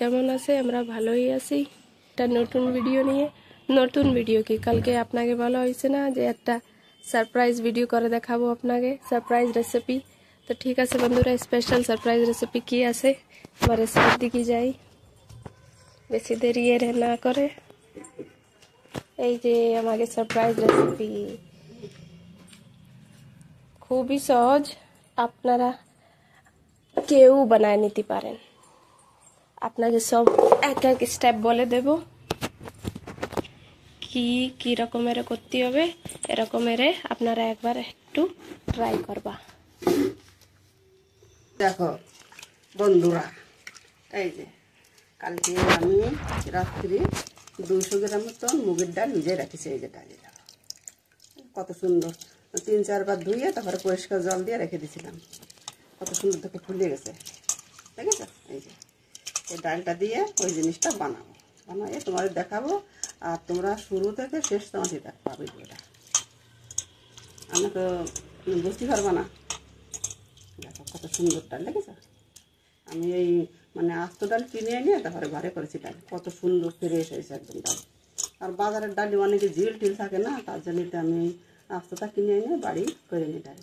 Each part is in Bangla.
কেমন আছে? আমরা ভালোই আছি। একটা নতুন ভিডিও নিয়ে, নতুন ভিডিও কি কালকে আপনাকে বলা হয়েছে না যে একটা সারপ্রাইজ ভিডিও করে দেখাবো আপনাকে, সারপ্রাইজ রেসিপি। তো ঠিক আছে বন্ধুরা, স্পেশাল সারপ্রাইজ রেসিপি কি আছে আমার রেসিপির দিকে যাই, বেশি দেরি না করে। এই যে আমাকে সারপ্রাইজ রেসিপি খুবই সহজ, আপনারা কেউ বানায় নিতে পারেন। আপনাকে সব এক এক স্টেপ বলে দেব, কি রকমের করতে হবে। এরকমের আপনারা একবার একটু ট্রাই করবা। দেখো বন্ধুরা, এই যে কালকে আমি রাত্রি 200 গ্রাম মতন মুগের ডাল ভিজে রাখিছি। এই যে ডাল কত সুন্দর, 3-4 বার ধুয়ে তারপরে পরিষ্কার জল দিয়ে রেখে দিয়েছিলাম। কত সুন্দর থেকে ফুলে গেছে, ঠিক আছে? এই যে এই ডালটা দিয়ে ওই জিনিসটা বানাইয়ে তোমাদের দেখাবো। আর তোমরা শুরু থেকে শেষ তোমাদের দেখবা ভিডিওটা, আমি তো বুঝতে পারবো না। দেখো কত সুন্দর ডাল, দেখেছো? আমি এই মানে আস্ত ডাল কিনে এনে তারপরে ঘরে করেছি ডাল, কত সুন্দর ফ্রেশ হয়েছে একদম ডাল। আর বাজারের ডাল অনেকে ঝিল টিল থাকে না, তার জন্য আমি আস্তটা কিনে এনে বাড়ি করে নিই ডাল।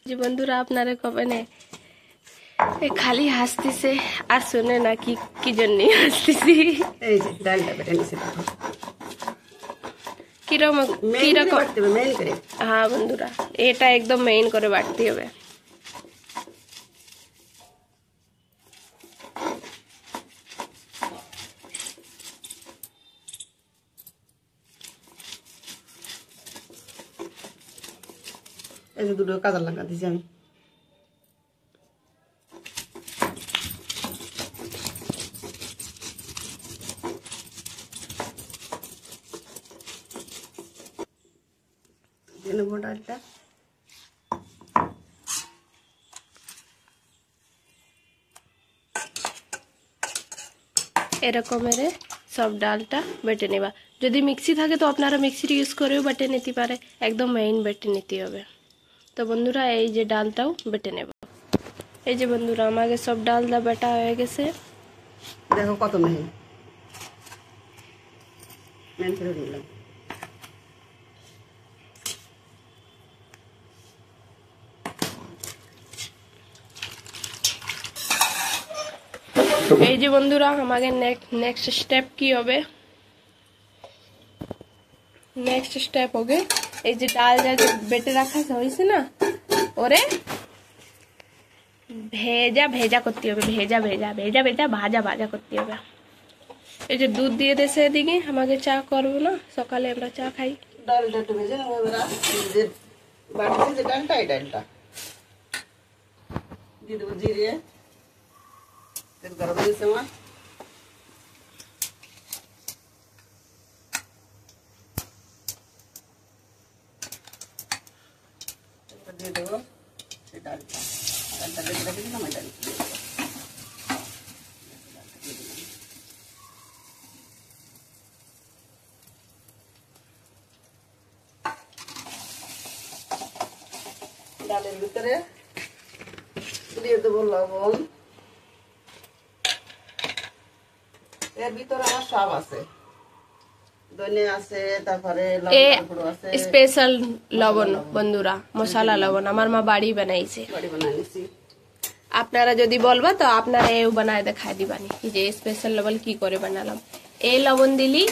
যে বন্ধুরা আপনারা কবে না খালি হাসতেছে আর শুনে না কি জন্য হাসতেছি। এই যে ডালটা বেটে নিয়েছি, কিরকম মেইন করে। হ্যাঁ বন্ধুরা, এটা একদম মেইন করে বাটতে হবে। এই যে দুটো কাঁচা লঙ্কা দিয়েছি আমি। নেবো ডালটা, এরকমের সব ডালটা বেটে নেবা। যদি মিক্সি থাকে তো আপনারা মিক্সির ইউজ করেও বেটে নিতে পারে, একদম মেইন বেটে নিতে হবে। তো বন্ধুরা এই যে ডালটাও বেটে নেব। এই যে বন্ধুরা আমাকে সব ডালটা বেটা হয়ে গেছে। দেখো কত মেইন করে দিলাম। এই যে বন্ধুরা আমাকে নেক্সট স্টেপ কি হবে, নেক্সট স্টেপ হবে এই যে ডাল যা বেটে রাখা হয়েছে না, ওরে ভেজা করতে হবে। ভাজা করতে হবে। এই যে দুধ দিয়ে দেশে এদিকে, আমাকে চা করবো না, সকালে আমরা চা খাই। ডালটা একটু ভেজে নেবো এবার। যে বাটিতে যে ডালটা, এই ডালটা দিয়ে দেবো জিরে, তেল গরম হয়েছে আমার। দিয়ে দেবো সেই ডালটা বেটে রেখে দিলাম। এই ডালটা দিয়ে দেবো। ডালের ভিতরে দিয়ে দেবো লবণ। এর ভিতরে আমার সব আছে, ধনে আছে, তারপরে লঙ্কার গুঁড়ো আছে, স্পেশাল লবণ বন্ধুরা, মশলা লবণ আমার মা বাড়ি বানাইছে। আপনারা যদি বলবা তো আপনারা এও বানায় দেখাই দিবানি যে স্পেশাল লবণ কি করে বানালাম। এই লবণ দিলি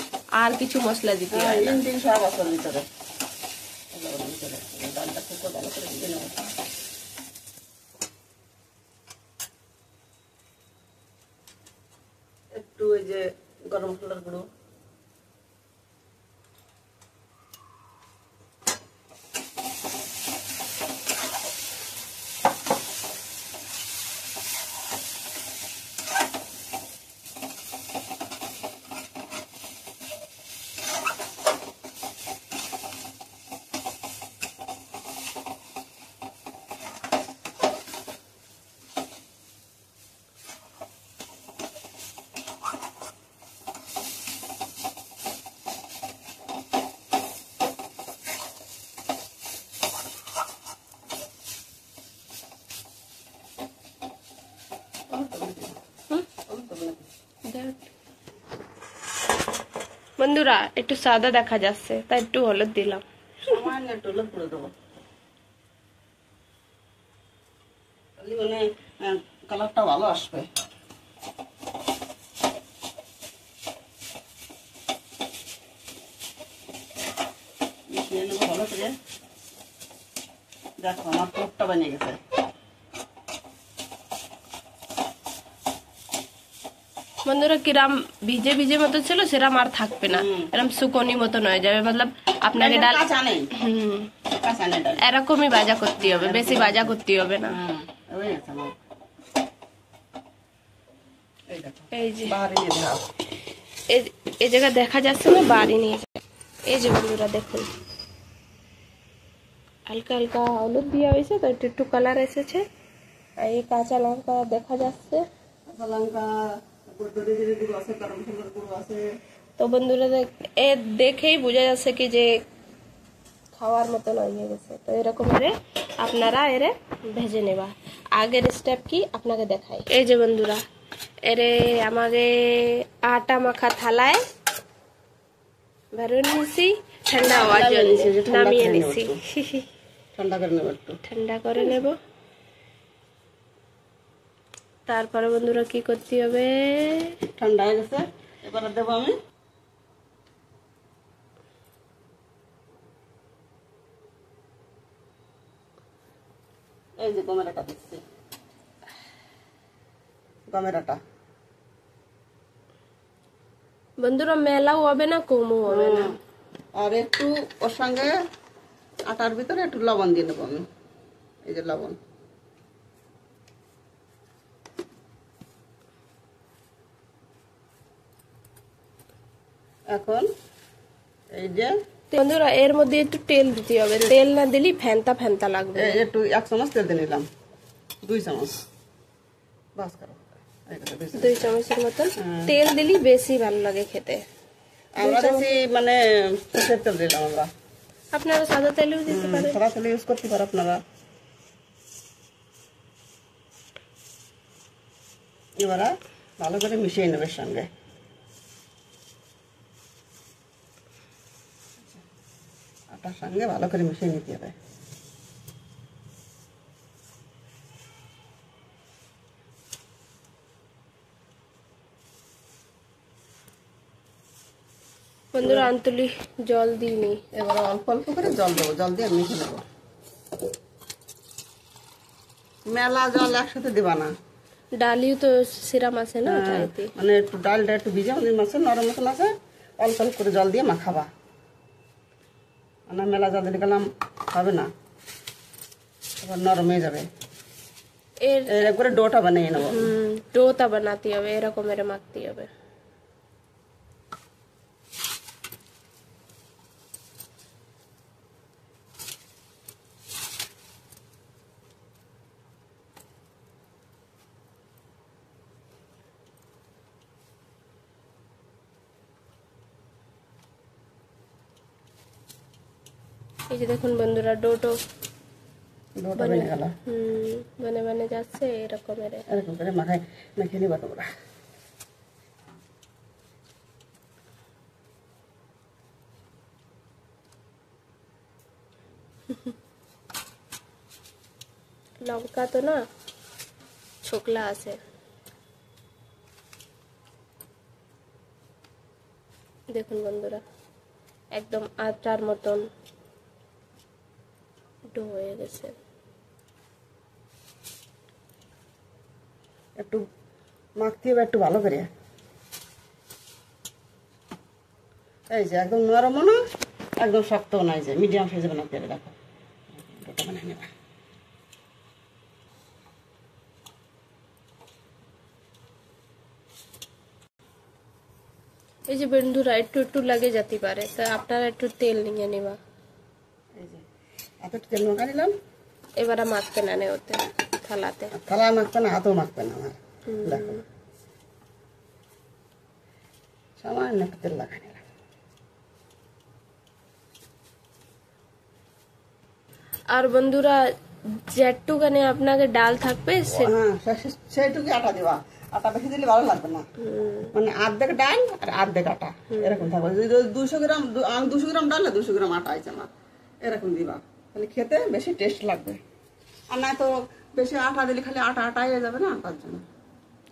আর কিছু মশলা দিতে হয় না। সব আছে ভিতরে। ডালটা খুব ভালো করে দিয়ে নেব। একটু ওই যে গরম মশলার গুঁড়ো, বন্ধুরা একটু সাদা দেখা যাচ্ছে, তাই একটু হলুদ দিলাম। সামান্য একটু হলুদ করে দেবো, মানে কালারটা ভালো আসবে। মিশিয়ে নেবো ভালো করে। দেখো আমার পুরটা বানিয়ে গেছে। বন্ধুরা কিরাম ভিজে ভিজে মতো ছিল সেরাম আর থাকবে না, এরকম শুকনি মতন হয়ে যাবে। মতলব আপনাকে ডাল এরকমই ভাজা করতে হবে, বেশি ভাজা করতে হবে না। এই যে এই জায়গা দেখা যাচ্ছে না, বাড়ি নিয়ে যায়। এই যে বন্ধুরা দেখুন হালকা হালকা হলুদ দেওয়া হয়েছে, তো একটু একটু কালার এসেছে। আর এই কাঁচা লঙ্কা দেখা যাচ্ছে, তো বন্ধুরা দেখেই বোঝা যাচ্ছে কি যে খাওয়ার মতন হয়ে গেছে। তো এরকম এরে আপনারা এরে ভেজে নেবা। আগের স্টেপ কি আপনাকে দেখাই। এই যে বন্ধুরা এরে আমাকে আটা মাখা থালায় ভরে নিয়েছি, ঠান্ডা হওয়ার জন্য নামিয়ে নিয়েছি। ঠান্ডা করে নেব। তারপরে বন্ধুরা কি করতে হবে, ঠান্ডা হয়ে গেছে, এবারে দেবো আমি এই যে গমের আটা দিচ্ছি, গমের আটা। বন্ধুরা মেলাও হবে না, কমও হবে না। আর একটু ওর সঙ্গে আটার ভিতরে একটু লবণ দিয়ে নেবো আমি, এই যে লবণ। এখন এই যে বন্ধুরা এর মধ্যে একটু তেল দিতে হবে, তেল না দিলে ফেন্তা ফেন্তা লাগবে। একটু 1 চামচ তেল দিয়ে নিলাম, 2 চামচ বাস করো, 2 চামচের মতন তেল দিলে বেশি ভালো লাগে খেতে। আমরা বেশি মানে সরষের তেল দিলাম আমরা, আপনারা সাদা তেলও দিতে পারেন, সাদা তেল ইউজ করতে পারেন আপনারা। এবারে ভালো করে মিশিয়ে নেবে সঙ্গে। আটার সঙ্গে ভালো করে মিশিয়ে নিতে হবে। বন্ধুরা আন্তলি জল দিইনি, এবারে অল্প অল্প করে জল দেবো, জল দিয়ে মিশে নেবো। মেলা জল একসাথে দিবা না, ডালিও তো সিরাম আছে না, মানে একটু ডালটা একটু ভিজে আছে, নরম মতন আছে, অল্প অল্প করে জল দিয়ে মাখাবা। না মেলা জল দিয়ে গেলাম হবে না, এবার নরম হয়ে যাবে। এর করে ডোটা বানিয়ে নেবো। ডোটা বানাতে হবে, এরকম এর মাখতে হবে। এই যে দেখুন বন্ধুরা ডোটো বনে গেল, বনে বনে যাচ্ছে, এরকম করে মাখায় মেখে নিবা তোমরা। লঙ্কা তো না ছোকলা আছে, দেখুন বন্ধুরা একদম আটার মতন ডো হয়ে গেছে। একটু মাখতে হবে একটু ভালো করে। এই যে একদম নরমও না একদম শক্তও নাই, যে মিডিয়াম সাইজে বানাতে হবে। দেখো ডোটা বানিয়ে নেবা। এই যে বন্ধুরা একটু একটু লাগে যেতে পারে, তা আপনারা একটু তেল নিয়ে নেবা। এই যে এত তেল মাখা নিলাম, এবারে মাখতে না ওতে থালাতে, থালা মাখবে না, হাতেও মাখবে না আমার। দেখো সামান্য একটু তেল লাগা নিলাম। আর বন্ধুরা যেটুকানে আপনাকে ডাল থাকবে সেইটুকু আটা দিবা, আটা বেশি দিলে ভালো লাগবে না, মানে অর্ধেক ডাল আর অর্ধেক আটা এরকম থাকবে। 200 গ্রাম 200 গ্রাম ডাল 200 গ্রাম আটা আছে আমার, এরকম দিবা, তাহলে খেতে বেশি টেস্ট লাগবে। আর না তো বেশি আটা দিলে খালি আটা আটাই হয়ে যাবে না, তার জন্য।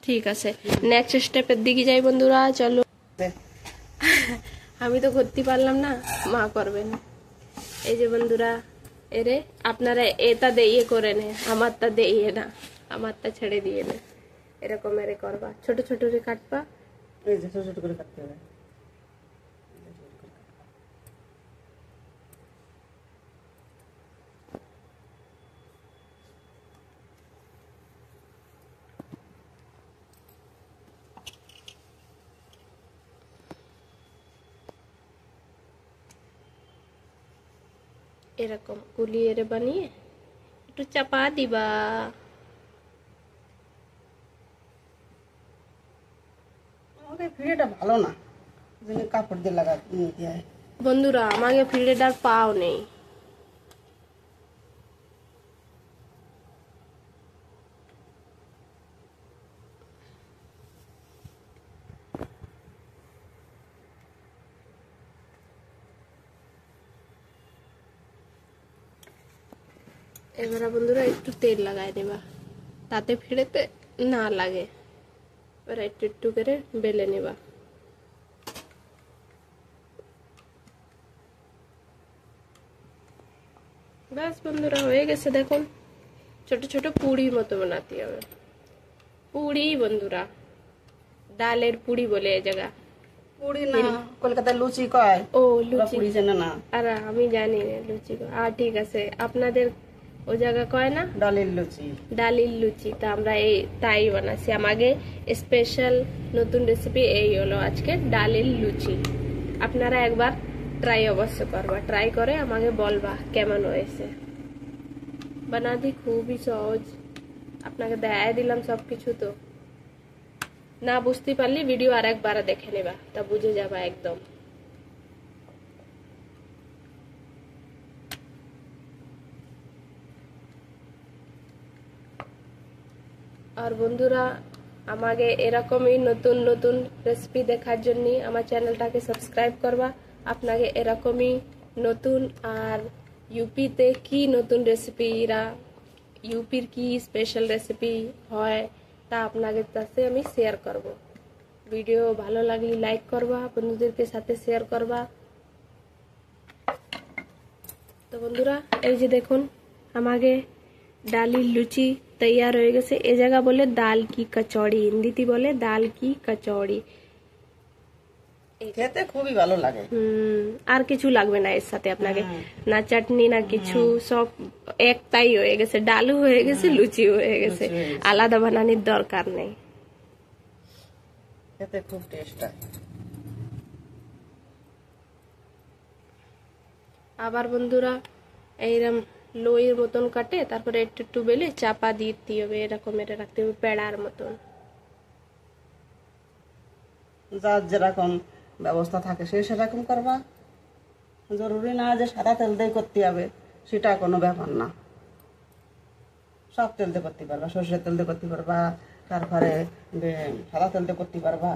ঠিক আছে, নেক্সট স্টেপের দিকে যাই বন্ধুরা, চলো। আমি তো করতে পারলাম না, মা করবেন। এই যে বন্ধুরা, এরে আপনারা এটা দিয়ে করে নে, আমারটা দিয়ে না, আমারটা ছেড়ে দিয়ে নে, এরকম এরে করবা, ছোট ছোট করে কাটবা। এই যে ছোট ছোট করে কাটতে হবে। এরকম গুলিয়ে এরে বানিয়ে একটু চাপা দিবা। আমাকে ফিরেটা ভালো না, কাপড় দিয়ে লাগা দিয়ে। বন্ধুরা আমাকে ফিল্ডেটার পাও নেই, এবারে বন্ধুরা একটু তেল লাগাই দেবা, তাতে ফিরেতে না লাগে। এবার একটু একটু করে বেলে নেবা। ব্যাস বন্ধুরা হয়ে গেছে, দেখুন ছোট ছোট পুরি মতো বানাতে হবে। পুরি বন্ধুরা, ডালের পুরি বলে এই জায়গা। পুরি না, কলকাতায় লুচি কয়। ও লুচি পুরি জানে না, আর আমি জানি না লুচি কয়। আর ঠিক আছে, আপনাদের ও জায়গা কয় না ডালের লুচি। ডালির লুচি, তা আমরা এই তাই বানাচ্ছি। আমাকে স্পেশাল নতুন রেসিপি এই হলো আজকে ডালির লুচি। আপনারা একবার ট্রাই অবশ্য করবা, ট্রাই করে আমাকে বলবা কেমন হয়েছে। বানাতে খুবই সহজ, আপনাকে দেখাই দিলাম সবকিছু। তো না বুঝতে পারলে ভিডিও আর একবার দেখে নেবা, তা বুঝে যাবা একদম। আর বন্ধুরা আমাকে এরকমই নতুন নতুন রেসিপি দেখার জন্য আমার চ্যানেলটাকে সাবস্ক্রাইব করবা। আপনাকে এরকমই নতুন আর ইউপিতে কি নতুন রেসিপিরা, ইউপির কি স্পেশাল রেসিপি হয় তা আপনাদের কাছে আমি শেয়ার করব। ভিডিও ভালো লাগলে লাইক করবা, বন্ধুদেরকে সাথে শেয়ার করবা। তো বন্ধুরা এই যে দেখুন আমাকে ডালির লুচি তৈয়ার হয়ে গেছে। এ জায়গা বলে ডাল কি কচৌড়ি, হিন্দিতে বলে ডাল কি কচৌড়ি। খেতে খুবই ভালো লাগে। আর কিছু লাগবে না এর সাথে আপনাকে, না চাটনি না কিছু, সব একটাই হয়ে গেছে, ডালও হয়ে গেছে লুচি হয়ে গেছে, আলাদা বানানোর দরকার নেই। খেতে খুব টেস্ট হয়। আবার বন্ধুরা এইরকম লোয়ের মতন কাটে, তারপরে একটু একটু বেলে চাপা দিতে হবে, এরকম এটা রাখতে হবে পেড়ার মতন। যার যেরকম ব্যবস্থা থাকে সে সেরকম করবা, জরুরি না যে সাদা তেল দিয়ে করতে হবে, সেটা কোনো ব্যাপার না। সব তেল দিয়ে করতে পারবা, সরষের তেল দিয়ে করতে পারবা, তারপরে সাদা তেল দিয়ে করতে পারবা।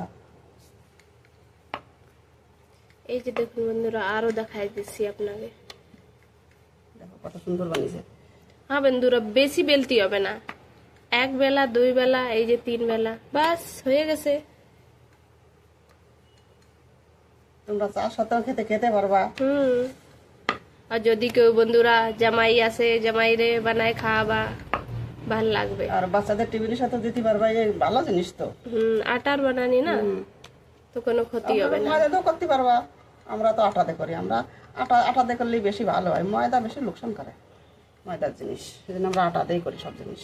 এই যে দেখুন বন্ধুরা আরো দেখাই দিচ্ছি আপনাকে, দেখো কত সুন্দর বানিয়েছে। হ্যাঁ বন্ধুরা বেশি বেলতি হবে না, এক বেলা দুই বেলা এই যে 3 বেলা, বাস হয়ে গেছে। তোমরা চার সাথেও খেতে খেতে পারবা। আর যদি কেউ বন্ধুরা জামাই আসে, জামাই রে বানায় খাওয়াবা, ভাল লাগবে। আর বাচ্চাদের টিফিনের সাথে দিতে পারবা, এই ভালো জিনিস তো। আটার বানানি না, তো কোনো ক্ষতি হবে না। ময়দা দিয়েও করতে পারবা, আমরা তো আটা দিয়ে করি। আমরা আটা দিয়ে করলেই বেশি ভালো হয়, ময়দা বেশি লোকসান করে ময়দার জিনিস, সেজন্য আমরা আটা দিয়েই করি সব জিনিস।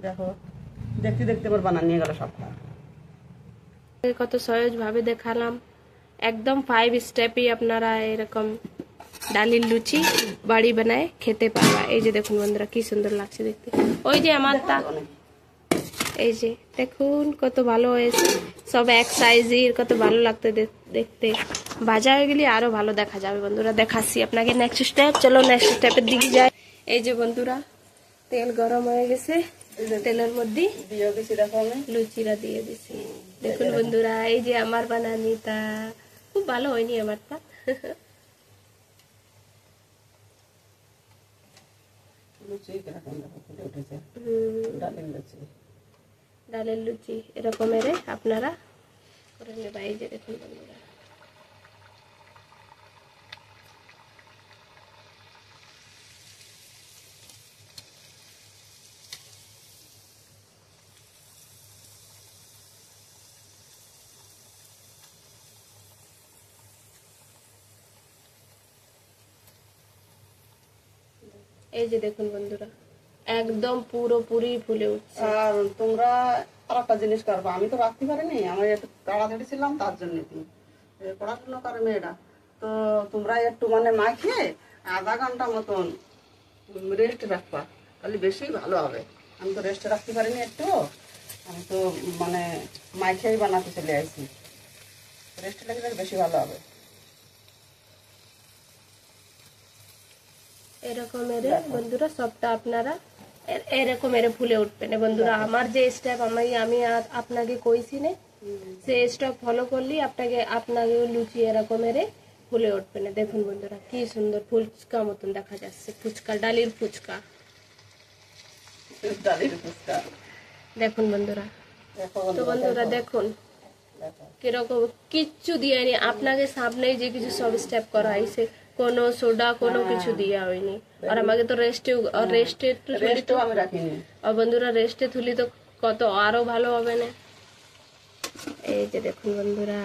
দেখো দেখতে দেখতে এবার বানান নিয়ে গেল সবটা। কত সহজ ভাবে দেখালাম, একদম 5 স্টেপই আপনারা এরকম ডালির লুচি বাড়ি বানায় খেতে পারবা। এই যে দেখুন বন্ধুরা কি সুন্দর লাগছে দেখতে। ওই যে আমারটা, এই যে দেখুন কত ভালো হয়েছে, সব এক সাইজের, কত ভালো লাগতে দেখতে। ভাজা হয়ে গেলে আরো ভালো দেখা যাবে। বন্ধুরা দেখাচ্ছি আপনাকে নেক্সট স্টেপ, চলো নেক্সট স্টেপের দিকে যাই। এই যে বন্ধুরা তেল গরম হয়ে গেছে, তেলের মধ্যে দিয়ে দিছি, দেখো আমি লুচিরা দিয়ে দিছি। দেখুন বন্ধুরা, এই যে আমার বানানিটা খুব ভালো হয়নি আমারটা। লুচি কিরকম দেখো ফুলে উঠেছে, ডালের লুচি। ডালের লুচি এরকমের আপনারা করে নেবা। এই যে দেখুন বন্ধুরা, এই যে দেখুন বন্ধুরা, একদম পুরোপুরি ফুলে উঠছে। আর তোমরা আর একটা জিনিস করবো, আমি তো রাখতে পারিনি, আমি একটু তাড়াতাড়ি ছিলাম, তার জন্য পড়াশোনা করে মেয়েরা, তো তোমরা একটু মানে মাখিয়ে আধা ঘন্টা মতন রেস্ট রাখবা, তাহলে বেশি ভালো হবে। আমি তো রেস্ট রাখতে পারিনি একটু, আমি তো মানে মাখিয়েই বানাতে চলে আসি, রেস্ট লাগলে বেশি ভালো হবে। এরকমের বন্ধুরা সবটা আপনারা এরকমের ফুলে উঠবে না বন্ধুরা। আমার যে স্টেপ আমি আপনাকে কইছি না, সেই স্টেপ ফলো করলেই আপনাকে লুচি এরকমের ফুলে উঠবে না। দেখুন বন্ধুরা, কি সুন্দর ফুচকা মতন দেখা যাচ্ছে, ফুচকা, ডালির ফুচকা। দেখুন বন্ধুরা, তো বন্ধুরা দেখুন কিরকম, কিচ্ছু দিয়ে নি আপনাকে সামনে যে কিছু সব স্টেপ করা হয়েছে, কোনো সোডা কোনো কিছু দেওয়া হয়নি। আর আমাকে তো রেস্টে আমি রাখিনি। আর বন্ধুরা রেস্টে তুলি তো কত আরো ভালো হবে না। এই যে দেখুন বন্ধুরা,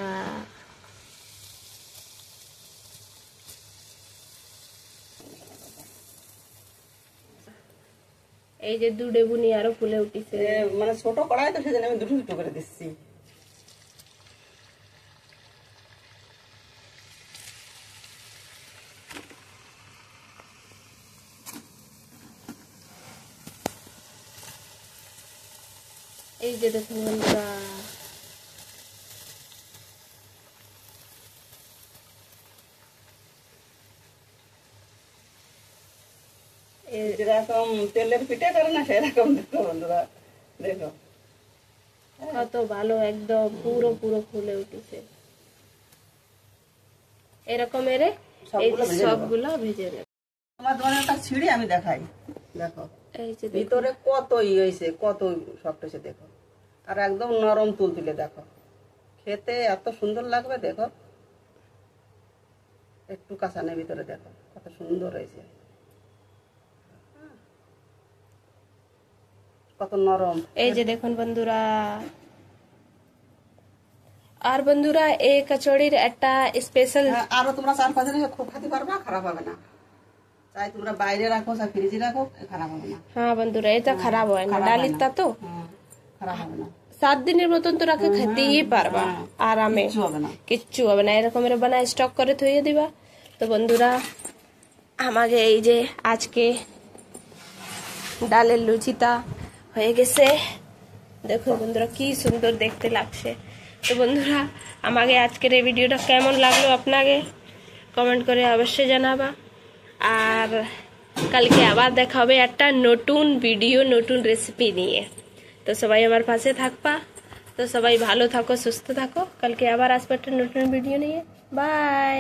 এই যে দুধে বুনি আরো ফুলে উঠিছে। মানে ছোট কড়াই তো সেজন্য আমি দুটো দুটো করে দিচ্ছি। এই যে দেখুন বন্ধুরা, যেরকম তেলের পিঠে করে না সেরকম দেখো বন্ধুরা, দেখো কত ভালো একদম পুরো ফুলে উঠেছে। এরকমের সবগুলো ভেজে নেব। আমার দোকানে একটা ছিঁড়ি আমি দেখাই, দেখো এই যে ভিতরে কত হয়েছে, কত সফট হয়েছে দেখো, আর একদম নরম তুলতুলে, দেখো খেতে এত সুন্দর লাগবে। দেখো একটু কাঁচা নেই ভিতরে, দেখো কত সুন্দর হয়েছে, কত নরম। এই যে দেখুন বন্ধুরা, আর বন্ধুরা এই কচুরির একটা স্পেশাল, আরো তোমরা 4-5 দিন খুব খেতে পারবা, খারাপ হবে না। চাই তোমরা বাইরে রাখো, চাই ফ্রিজে রাখো, খারাপ হবে না। হ্যাঁ বন্ধুরা, এটা খারাপ হয় না, ডালিরটা তো খারাপ হবে না। 7 দিনের মতন তো রাখে খেতেই পারবা আরামে, কিচ্ছু হবে না। এরকম বানায় স্টক করে থইয়ে দিবা। তো বন্ধুরা, আমাকে এই যে আজকে ডালের লুচিটা হয়ে গেছে। দেখো বন্ধুরা কি সুন্দর দেখতে লাগছে। তো বন্ধুরা, আমাকে আজকের এই ভিডিওটা কেমন লাগলো আপনাকে কমেন্ট করে অবশ্যই জানাবা। আর কালকে আবার দেখা হবে একটা নতুন ভিডিও, নতুন রেসিপি নিয়ে। তো সবাই আমার পাশে থাকবা। তো সবাই ভালো থাকো, সুস্থ থাকো। কালকে আবার আসবে একটা নতুন ভিডিও নিয়ে। বাই।